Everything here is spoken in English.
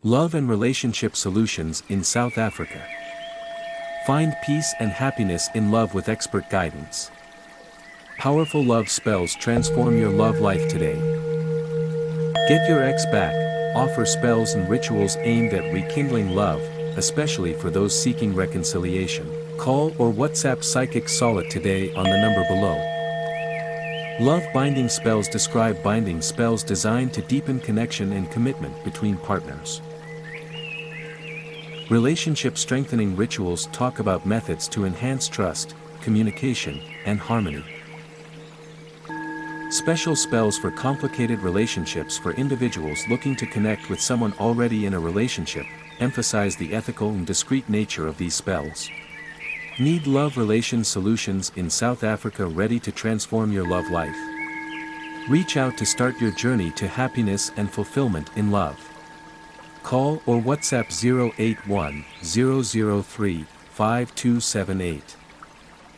Love and Relationship Solutions in South Africa. Find peace and happiness in love with expert guidance. Powerful love spells transform your love life today. Get your ex back, offer spells and rituals aimed at rekindling love, especially for those seeking reconciliation. Call or WhatsApp Psychic Solid today on the number below. Love binding spells describe binding spells designed to deepen connection and commitment between partners. Relationship strengthening rituals talk about methods to enhance trust, communication, and harmony. Special spells for complicated relationships for individuals looking to connect with someone already in a relationship, emphasize the ethical and discreet nature of these spells. Need love relation solutions in South Africa ready to transform your love life? Reach out to start your journey to happiness and fulfillment in love. Call or WhatsApp 081 003 5278.